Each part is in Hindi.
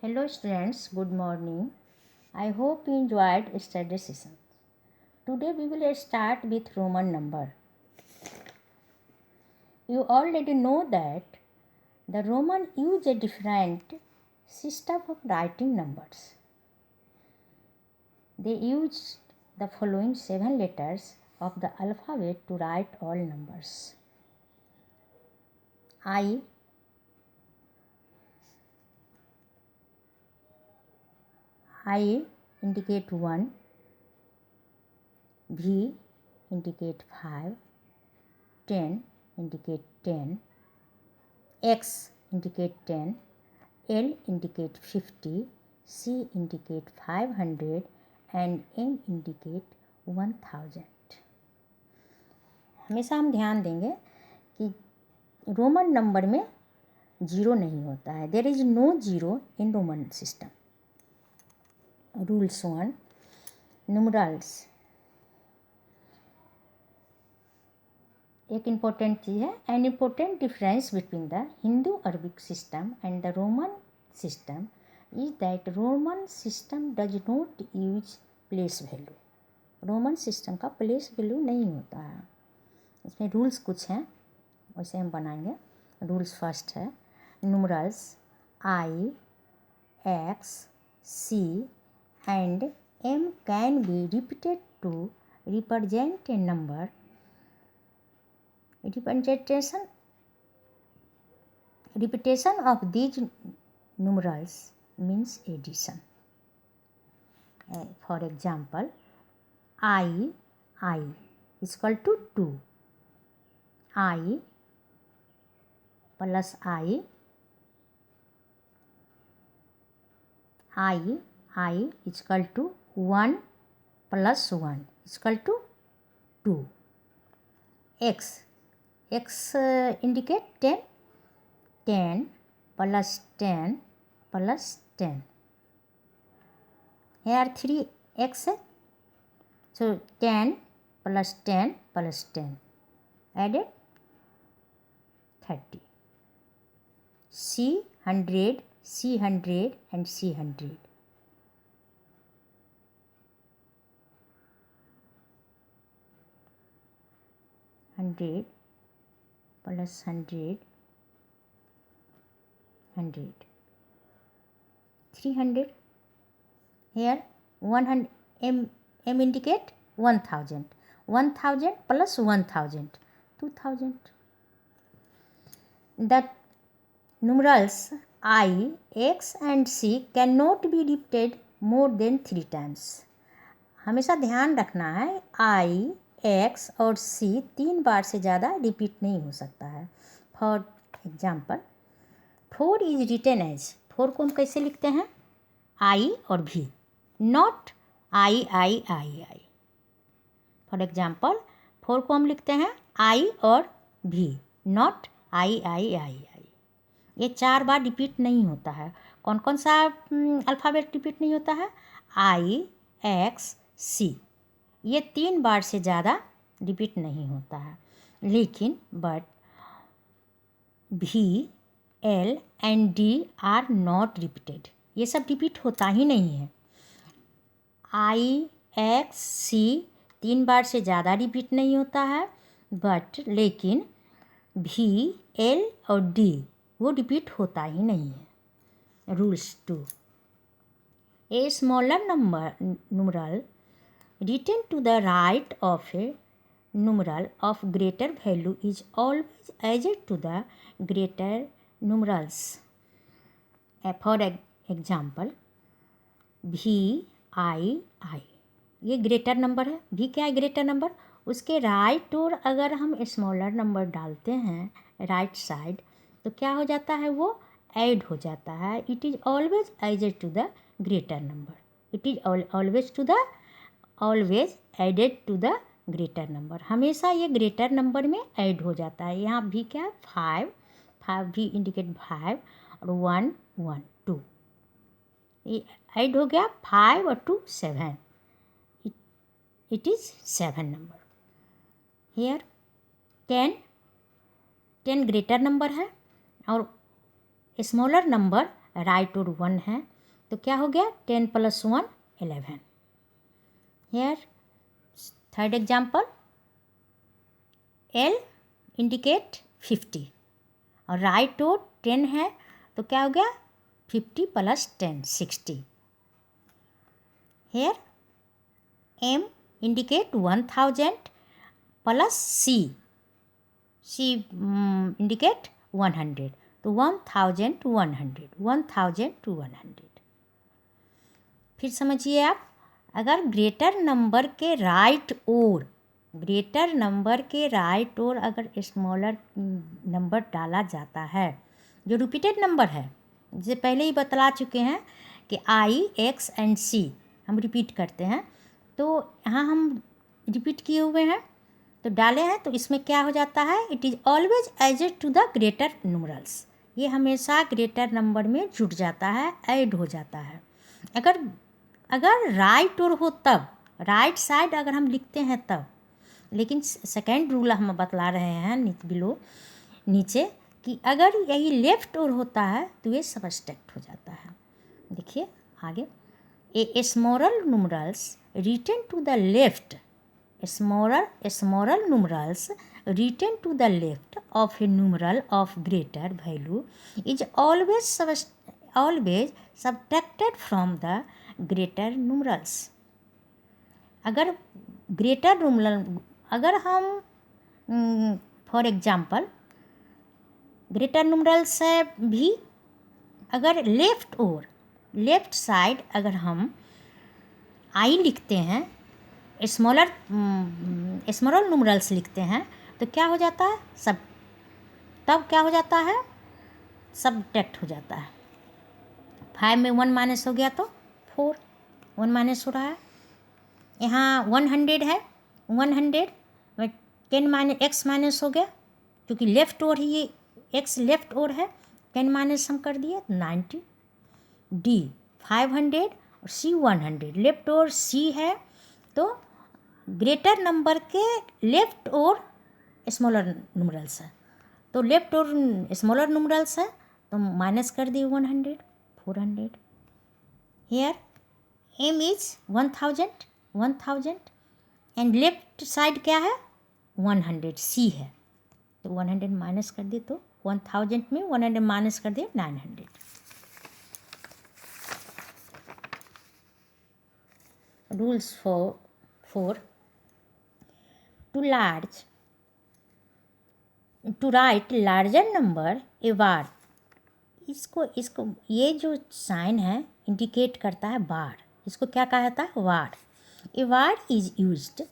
Hello students, good morning. I hope you enjoyed study session. Today we will start with Roman number. You already know that the Roman use a different system of writing numbers. They use the following 7 letters of the alphabet to write all numbers. I indicate 1, V indicate 5, 10 indicate 10, X indicate 10, L indicate 50, C indicate 500 and M indicate 1000. हमेशा हम ध्यान देंगे कि रोमन नंबर में जीरो नहीं होता है. There is no zero in Roman system. Rules 1. Numerals एक इम्पोर्टेंट चीज़ है. An important difference between the Hindu Arabic system and the Roman system is that Roman system does not use place value. Roman system का प्लेस वैल्यू नहीं होता है. इसमें रूल्स कुछ हैं, वैसे हम बनाएंगे. रूल्स फर्स्ट है numerals I, X, C and M can be repeated to represent a number. Repetition of these numerals means addition. For example, I is equal to 2. I plus I is equal to 1 plus 1 is equal to 2. X indicate 10. 10 plus 10 plus 10. Here 3x है. So 10 plus 10 plus 10 added 30. C 100, C 100 and C 100. Hundred plus 100, 100. 300. Here 100. M indicate 1000. 1000 plus 1000, 2000. The numerals I, X and C cannot be repeated more than 3 times. हमेशा ध्यान रखना है I, X और C 3 बार से ज़्यादा रिपीट नहीं हो सकता है. For example 4 is written as. 4 को हम कैसे लिखते हैं? I और V, not I. For example 4 को हम लिखते हैं I और V, नॉट I. ये 4 बार रिपीट नहीं होता है. कौन कौन सा अल्फ़ाबेट रिपीट नहीं होता है? I, X, C. ये 3 बार से ज़्यादा रिपीट नहीं होता है. लेकिन but V, L and D are not repeated. ये सब रिपीट होता ही नहीं है. I, X, C 3 बार से ज़्यादा रिपीट नहीं होता है. बट लेकिन V, L और D वो रिपीट होता ही नहीं है. Rules 2. A smaller numeral written to the right of a numeral of greater value is always added to the greater numerals. For example, VI. ये ग्रेटर नंबर है. V क्या है? Greater number. उसके राइट और अगर हम स्मॉलर नंबर डालते हैं राइट साइड तो क्या हो जाता है? वो ऐड हो जाता है. It is always added to the greater number. It is always added to the greater number. हमेशा ये ग्रेटर नंबर में ऐड हो जाता है. यहाँ भी क्या है? 5 भी इंडिकेट 5 और 1 1 2. ये ऐड हो गया 5 और 2 7. It is 7 number. Here 10 greater number है और स्मॉलर नंबर राइट और 1 है, तो क्या हो गया 10 + 1 11। Here third example, L indicate 50 और राइट और 10 है, तो क्या हो गया 50 + 10 60। Here M indicate 1000 plus C indicate 100, तो 1000 to 100, 1000 to 100। फिर समझिए आप, अगर ग्रेटर नंबर के राइट और अगर स्मॉलर नंबर डाला जाता है, जो रिपीटेड नंबर है, जिसे पहले ही बतला चुके हैं कि I, X एंड C हम रिपीट करते हैं, तो यहाँ हम रिपीट किए हुए हैं तो डाले हैं, तो इसमें क्या हो जाता है, it is always added to the greater numerals, ये हमेशा ग्रेटर नंबर में जुड़ जाता है, ऐड हो जाता है। अगर राइट और हो तब, राइट साइड अगर हम लिखते हैं तब, लेकिन सेकेंड रूल हम बतला रहे हैं नीचे कि अगर यही लेफ्ट और होता है तो ये सबस्ट्रैक्ट हो जाता है। देखिए आगे, a smaller numerals written to the left, smaller numerals written to the left of a numeral of greater value is always subtracted from the greater numerals। अगर ग्रेटर न्यूमरल, अगर हम फॉर एग्जांपल ग्रेटर न्यूमरल्स है भी, अगर लेफ्ट साइड अगर हम आई लिखते हैं, स्मॉलर न्यूमरल्स लिखते हैं, तो क्या हो जाता है, तब क्या हो जाता है, सबट्रैक्ट हो जाता है। 5 में 1 माइनस हो गया तो 4, 1 माइनस हो रहा है। यहाँ 100 है, 100 में 10 माइनस x माइनस हो गया, क्योंकि लेफ्ट ओर ही ये x लेफ्ट ओर है, 10 माइनस हम कर दिए 90। D 500 और C 100, लेफ्ट ओर C है, तो ग्रेटर नंबर के लेफ्ट और स्मॉलर न्यूमरल्स है, तो लेफ्ट और स्मॉलर न्यूमरल्स है तो माइनस कर दिए 100, 400। Here M is 1000 and left side क्या है 100, C है, तो 100 माइनस कर दिए, तो 1000 में 100 माइनस कर दिए 900। Rules for to write larger number a बार, इसको ये जो साइन है इंडिकेट करता है बार, इसको क्या कहा जाता है, bar. A bar is used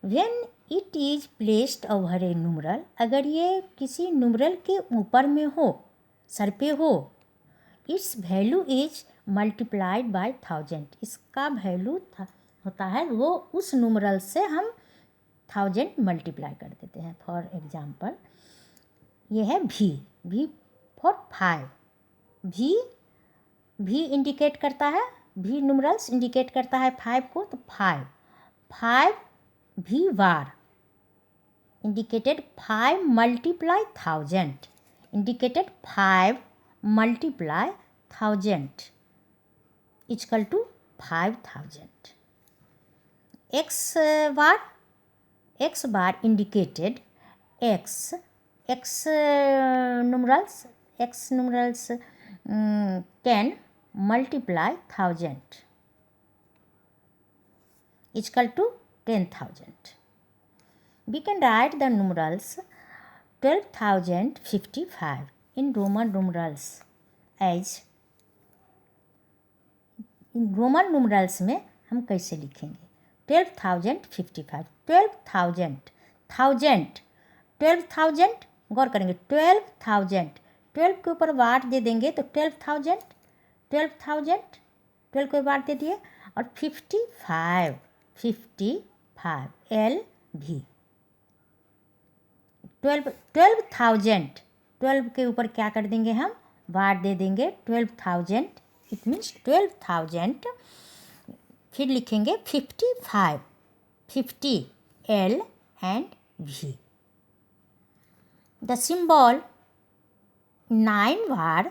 when it is placed over a numeral, अगर ये किसी न्यूमरल के ऊपर में हो, सर पे हो, it's value is multiplied by 1000, इसका वैल्यू होता है वो उस न्यूमरल से हम 1000 मल्टीप्लाई कर देते हैं। फॉर एग्जांपल ये है V फॉर 5, V इंडिकेट करता है, V न्यूमरल्स इंडिकेट करता है 5 को, तो 5 V bar indicated 5 multiply 1000, indicated 5 multiply 1000 equal to 5000। X bar indicated X numerals can multiply 1000 equal to 10,000. We can write the numerals 12,055 in Roman numerals as, in Roman numerals में हम कैसे लिखेंगे, 12,055, 12,000 गौर करेंगे, 12,000, 12 के ऊपर वाट दे देंगे तो 12,000 12 के वाट दे दिए, और 55 LV 12,000 के ऊपर क्या कर देंगे हम, वाट दे देंगे 12,000, इट मीन्स 12,000। फिर लिखेंगे 55 L and V। The symbol 9 bar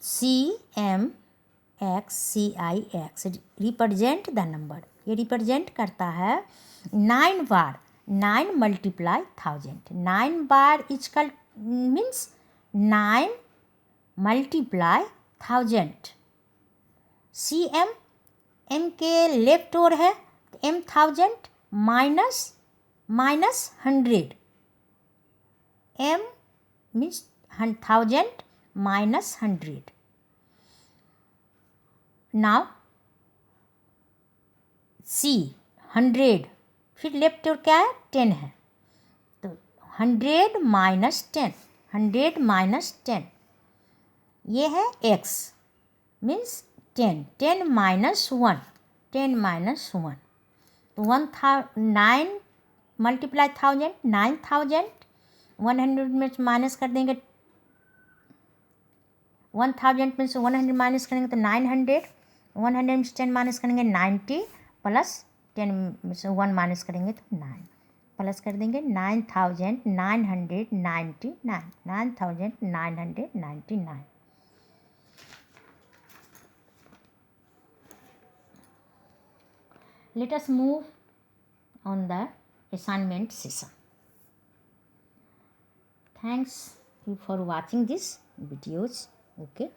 CMXCIX represent the number, ये रिप्रेजेंट करता है 9 bar, 9 multiply 1000, 9 bar is equal means 9 multiply 1000। CM, M के लेफ्ट ओर है तो M 1000 minus 100, M means 1000 minus 100। Now C 100, फिर लेफ्ट ओर क्या है 10 है, तो 100 माइनस 10, 100 माइनस 10, ये है X मीन्स 10, 10 माइनस 1, 10 माइनस 1, तो 9 मल्टीप्लाई 1000, 9000, 100 में माइनस कर देंगे, 1000 में से 100 माइनस करेंगे तो 900, 100 में से 10 माइनस करेंगे 90, प्लस 10 में से 1 माइनस करेंगे तो 9, प्लस कर देंगे 9999, 9999। Let us move on the assignment session. Thanks you for watching this videos. Okay.